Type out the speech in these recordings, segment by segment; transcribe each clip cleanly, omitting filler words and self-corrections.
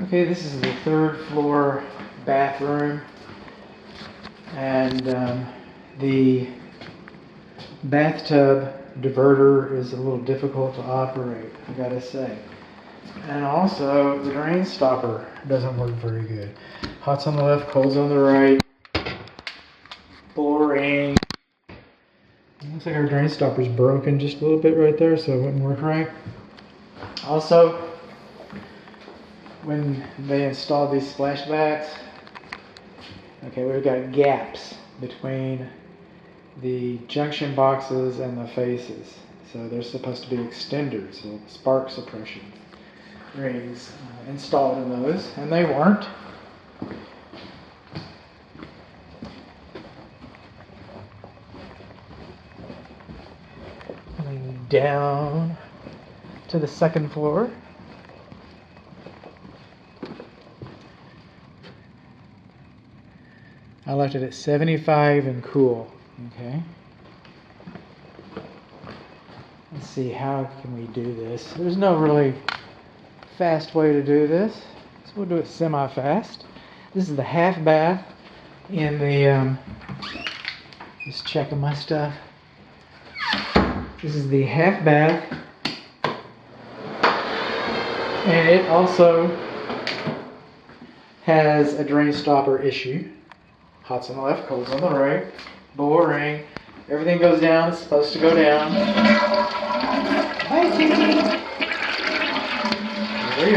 Okay, this is the third floor bathroom, and the bathtub diverter is a little difficult to operate, I gotta say. And also, the drain stopper doesn't work very good. Hot's on the left, cold's on the right. Boring. Looks like our drain stopper's broken just a little bit right there, so it wouldn't work right. Also, when they installed these splashbacks, okay, we've got gaps between the junction boxes and the faces. So they're supposed to be extenders, so spark suppression rings installed in those, and they weren't. Coming down to the second floor. I left it at 75 and cool. Okay. Let's see, how can we do this? There's no really fast way to do this, so we'll do it semi-fast. This is the half bath in the, just checking my stuff. This is the half bath, and it also has a drain stopper issue. Hot's on the left, cold's on the right. Boring. Everything goes down, it's supposed to go down. Hi, Tiki. There we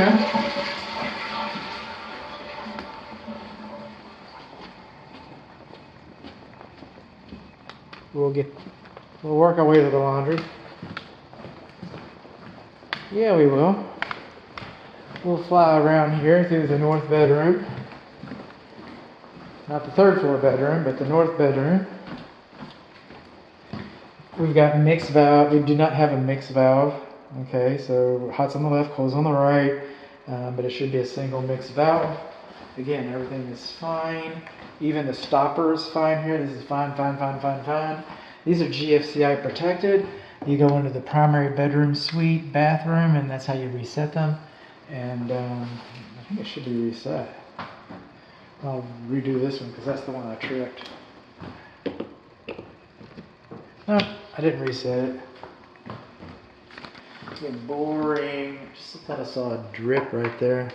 go. We'll work our way to the laundry. Yeah, we will. We'll fly around here through the north bedroom. Not the third floor bedroom, but the north bedroom. We've got mixed valve. We do not have a mixed valve. Okay, so hot's on the left, cold's on the right, but it should be a single mixed valve. Again, everything is fine. Even the stopper is fine here. This is fine. These are GFCI protected. You go into the primary bedroom suite, bathroom, and that's how you reset them. And I think it should be reset. I'll redo this one because that's the one I tripped. No, I didn't reset it. It's getting boring. Just thought I saw a drip right there.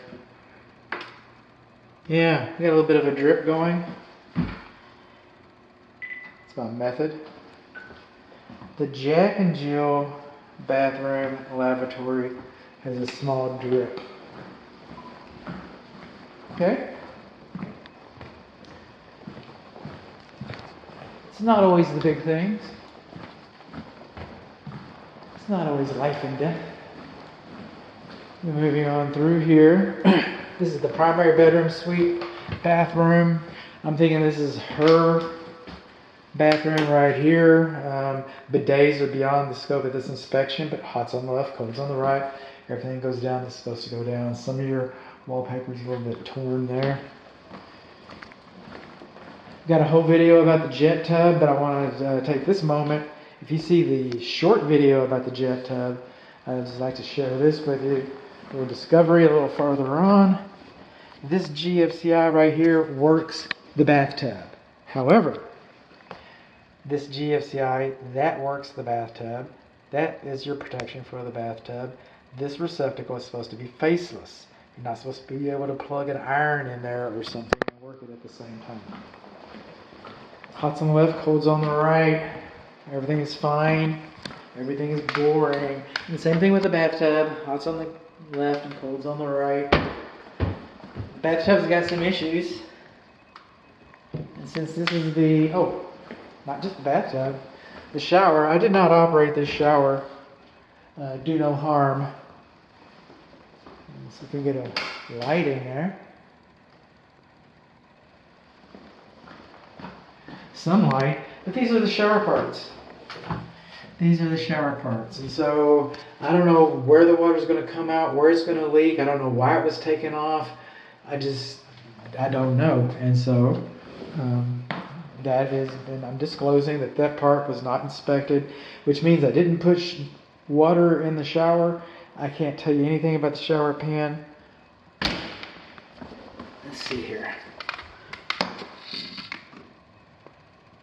Yeah, we got a little bit of a drip going. It's my method. The Jack and Jill bathroom lavatory has a small drip. Okay. It's not always the big things. It's not always life and death. We're moving on through here. This is the primary bedroom suite, bathroom. I'm thinking this is her bathroom right here. Bidets are beyond the scope of this inspection, but hot's on the left, cold's on the right. Everything goes down, it's supposed to go down. Some of your wallpaper's a little bit torn there. Got a whole video about the jet tub, but I want to take this moment. If you see the short video about the jet tub, I'd just like to share this with you. A little discovery a little further on. This GFCI right here works the bathtub. However, this GFCI, that works the bathtub. That is your protection for the bathtub. This receptacle is supposed to be faceless. You're not supposed to be able to plug an iron in there or something and work it at the same time. Hot's on the left, cold's on the right. Everything is fine. Everything is boring. And the same thing with the bathtub. Hot's on the left and cold's on the right. The bathtub's got some issues. And since this is the, not just the bathtub, the shower. I did not operate this shower. Do no harm. So if we get a light in there. Some light, but these are the shower parts. These are the shower parts. And so I don't know where the water's going to come out, where it's going to leak. I don't know why it was taken off. I don't know. And so that is, and I'm disclosing that part was not inspected, which means I didn't push water in the shower. I can't tell you anything about the shower pan. Let's see here.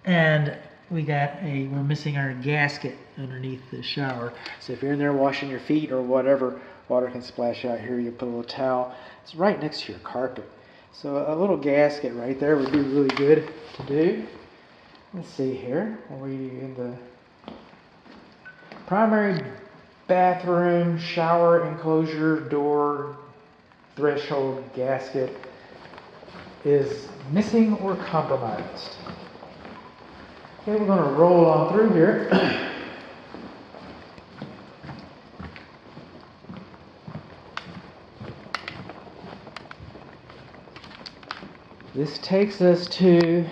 And we're missing our gasket underneath the shower. So if you're in there washing your feet or whatever, water can splash out here. You put a little towel. It's right next to your carpet. So a little gasket right there would be really good to do. Let's see here. Are we in the primary bathroom, shower enclosure, door, threshold, gasket is missing or compromised? Okay, we're going to roll on through here. This takes us to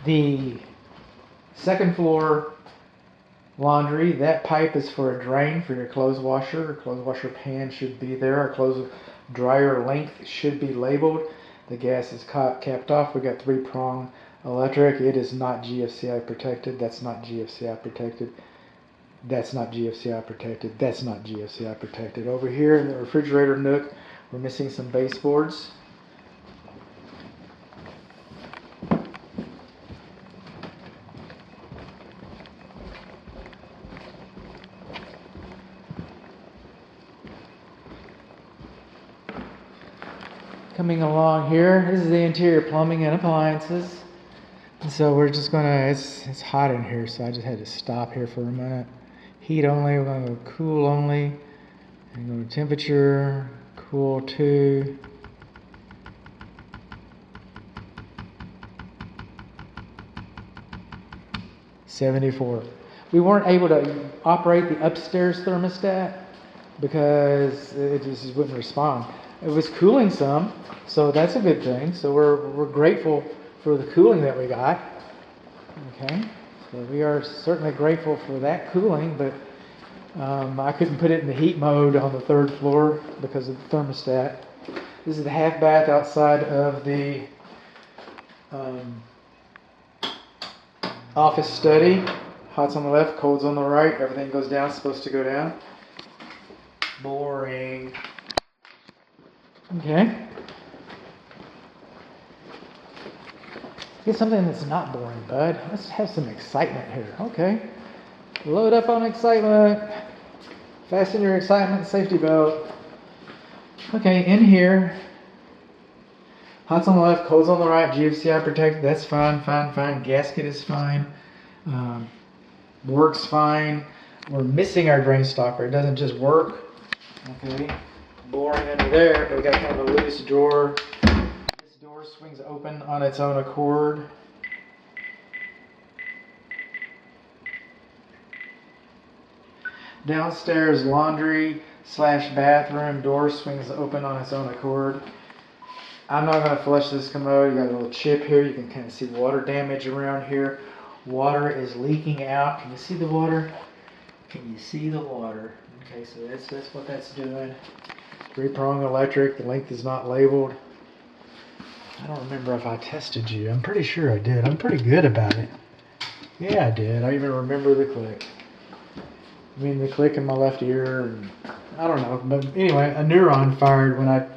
the second floor laundry. That pipe is for a drain for your clothes washer. A clothes washer pan should be there. A clothes dryer length should be labeled. The gas is capped off. We got 3-prong electric. It is not GFCI protected. That's not GFCI protected. That's not GFCI protected. That's not GFCI protected. Over here in the refrigerator nook, we're missing some baseboards. Coming along here, this is the interior plumbing and appliances. And so we're just gonna, it's hot in here, so I just had to stop here for a minute. Heat only, we're gonna go cool only. And go to temperature, cool 2. $74. We weren't able to operate the upstairs thermostat because it just wouldn't respond. It was cooling some, so that's a good thing. So we're grateful for the cooling that we got. Okay, so we are certainly grateful for that cooling, but I couldn't put it in the heat mode on the 3rd floor because of the thermostat. This is the half bath outside of the office study. Hot's on the left, cold's on the right. Everything goes down, it's supposed to go down. Boring. Okay. Get something that's not boring, bud. Let's have some excitement here. Okay. Load up on excitement. Fasten your excitement safety belt. Okay, in here. Hot's on the left, cold's on the right, GFCI protected. That's fine, fine, fine. Gasket is fine. Works fine. We're missing our drain stopper. It doesn't just work. Okay. Boring under there, but we got kind of a loose drawer. This door swings open on its own accord. Downstairs laundry / bathroom door swings open on its own accord. I'm not going to flush this commode. You got a little chip here. You can kind of see water damage around here. Water is leaking out. Can you see the water? Can you see the water? Okay, so that's what that's doing. 3-prong electric. The length is not labeled. I don't remember if I tested you. I'm pretty sure I did. I'm pretty good about it. Yeah, I did. I even remember the click. I mean, the click in my left ear. And I don't know. But anyway, a neuron fired when I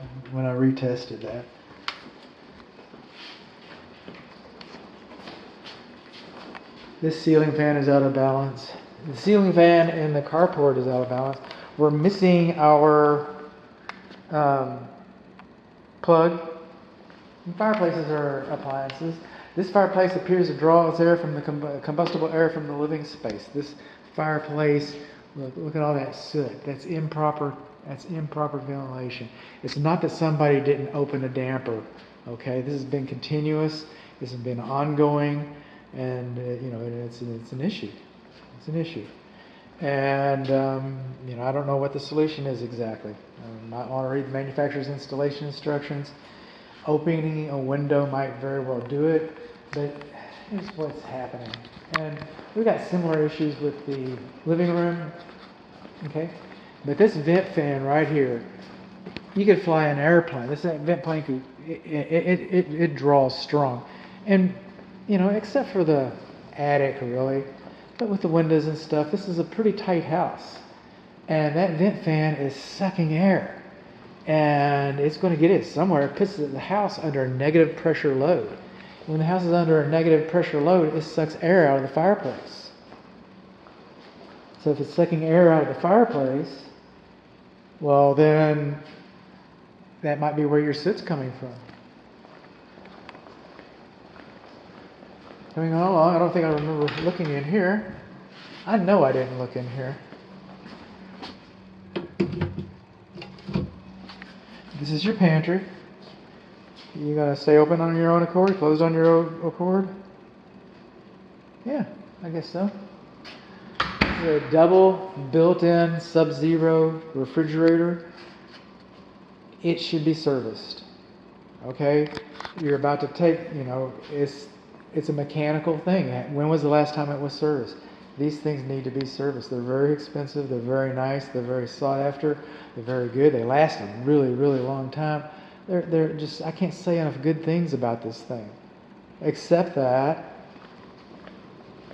retested that. This ceiling fan is out of balance. The ceiling fan in the carport is out of balance. We're missing our plug. And fireplaces are appliances. This fireplace appears to draw its air from the combustible air from the living space. This fireplace, look at all that soot. That's improper ventilation. It's not that somebody didn't open a damper. Okay, this has been continuous. This has been ongoing, and it's an issue. It's an issue. And I don't know what the solution is exactly. I want to read the manufacturer's installation instructions. Opening a window might very well do it, but here's what's happening. And we've got similar issues with the living room. Okay, but this vent fan right here, you could fly an airplane. This vent plane could it draws strong, and except for the attic really. But with the windows and stuff, this is a pretty tight house. And that vent fan is sucking air. and it's going to get it somewhere. It puts the house under a negative pressure load. When the house is under a negative pressure load, it sucks air out of the fireplace. So if it's sucking air out of the fireplace, well then that might be where your soot's coming from. Coming on along, I don't think I remember looking in here. I know I didn't look in here. This is your pantry. You gonna stay open on your own accord, closed on your own accord? Yeah, I guess so. A double built-in sub-zero refrigerator. It should be serviced. Okay, you're about to take, it's a mechanical thing. When was the last time it was serviced? These things need to be serviced. They're very expensive, they're very nice, they're very sought after, they're very good, they last a really, really long time. They're just, I can't say enough good things about this thing, except that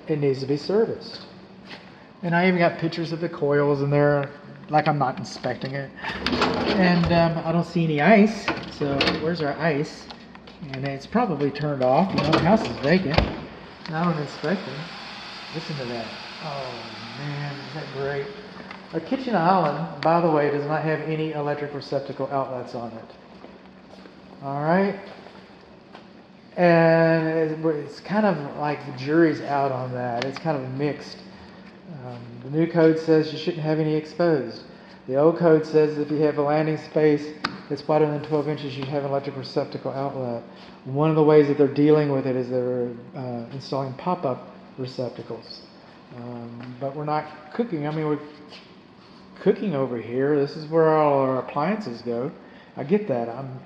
it needs to be serviced. And I even got pictures of the coils in there, like I'm not inspecting it. And I don't see any ice, so where's our ice? And it's probably turned off. The house is vacant. And I don't inspect it. Listen to that. Oh man, is that great? Our kitchen island, by the way, does not have any electric receptacle outlets on it. All right? And it's kind of like the jury's out on that. It's kind of mixed. The new code says you shouldn't have any exposed. The old code says if you have a landing space that's wider than 12 inches, you have an electric receptacle outlet. One of the ways that they're dealing with it is they're installing pop-up receptacles. But we're not cooking. I mean, we're cooking over here. This is where all our appliances go. I get that. I'm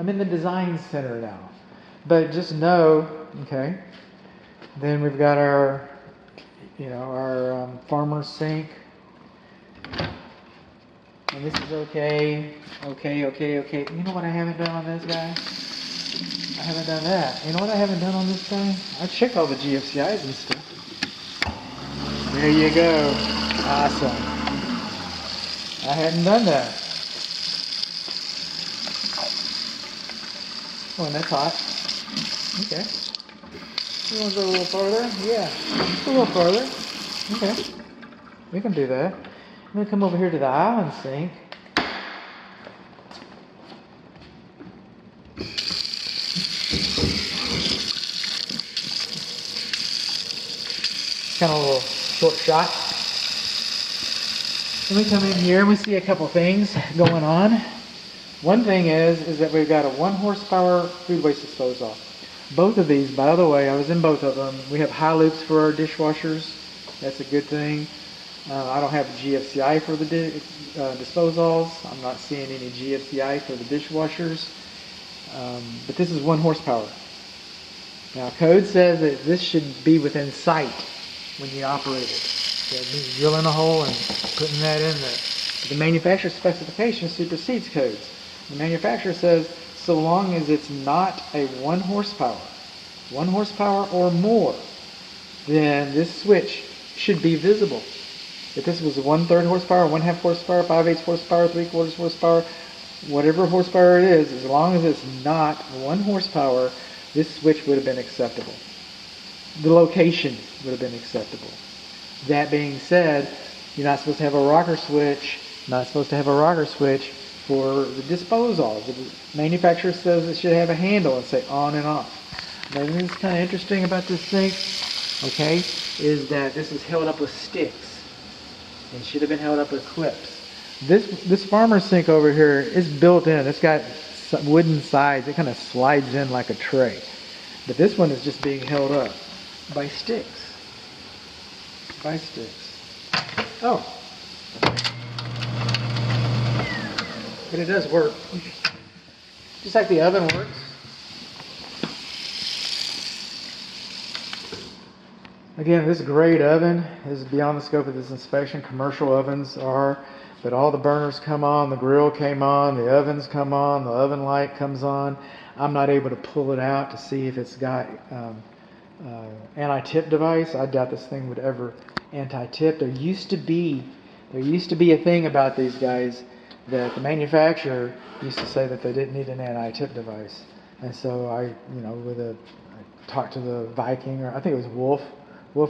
in the design center now. But just know, okay, then we've got our farmer sink. And this is okay. You know what I haven't done on this guy? I haven't done that. You know what I haven't done on this guy? I checked all the GFCIs and stuff. There you go. Awesome. I hadn't done that. Oh, and that's hot. Okay. You want to go a little farther? Yeah. Just a little farther. Okay. We can do that. I'm going to come over here to the island sink. Kind of a little short shot. Then we come in here and we see a couple things going on. One thing is that we've got a 1 horsepower food waste disposal. Both of these, by the way, I was in both of them. We have high loops for our dishwashers. That's a good thing. I don't have GFCI for the disposals. I'm not seeing any GFCI for the dishwashers. But this is 1 horsepower. Now, code says that this should be within sight when you operate it. So it means drilling a hole and putting that in there. But the manufacturer specification supersedes codes. The manufacturer says so long as it's not a 1 horsepower or more, then this switch should be visible. If this was 1/3 horsepower, 1/2 horsepower, 5/8 horsepower, 3/4 horsepower, whatever horsepower it is, as long as it's not 1 horsepower, this switch would have been acceptable. The location would have been acceptable. That being said, you're not supposed to have a rocker switch, for the disposals. The manufacturer says it should have a handle and say on and off. Now, the thing that's kind of interesting about this sink, okay, is that this is held up with sticks. It should have been held up with clips. This farmer sink over here is built in. It's got wooden sides. It kind of slides in like a tray. But this one is just being held up by sticks. Oh. But it does work. Just like the oven works. Again, this great oven is beyond the scope of this inspection. Commercial ovens are, but all the burners come on, the grill came on, the ovens come on, the oven light comes on. I'm not able to pull it out to see if it's got anti-tip device. I doubt this thing would ever anti-tip. There used to be a thing about these guys that the manufacturer used to say that they didn't need an anti-tip device. And so I talked to the Viking, or I think it was Wolf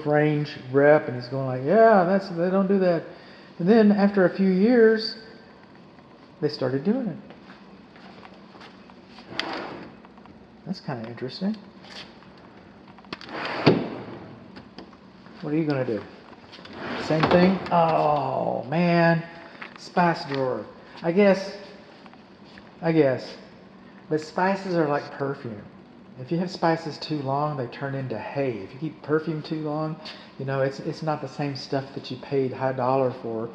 Range rep, and he's going like, yeah, they don't do that. And then after a few years, they started doing it. That's kind of interesting. What are you going to do? Same thing? Oh, man. Spice drawer. I guess. But spices are like perfume. If you have spices too long, they turn into hay. If you keep perfume too long, it's not the same stuff that you paid high dollar for,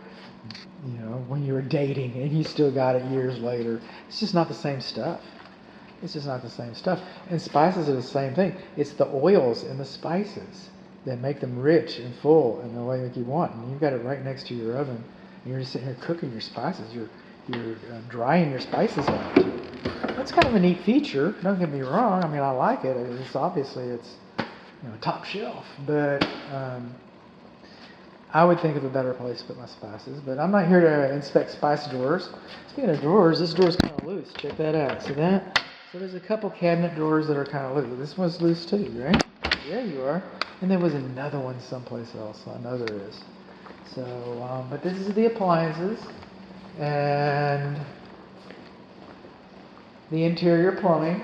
when you were dating and you still got it years later. It's just not the same stuff. And spices are the same thing. It's the oils in the spices that make them rich and full in the way that you want. And you've got it right next to your oven. And you're just sitting here cooking your spices. You're drying your spices out. That's kind of a neat feature. Don't get me wrong. I mean, I like it. It's top shelf. But I would think of a better place to put my spices. But I'm not here to inspect spice drawers. Speaking of drawers, this drawer's kind of loose. Check that out. See that? So there's a couple cabinet drawers that are kind of loose. This one's loose too, right? There you are. And there was another one someplace else. I know there is. So, but this is the appliances and the interior plumbing.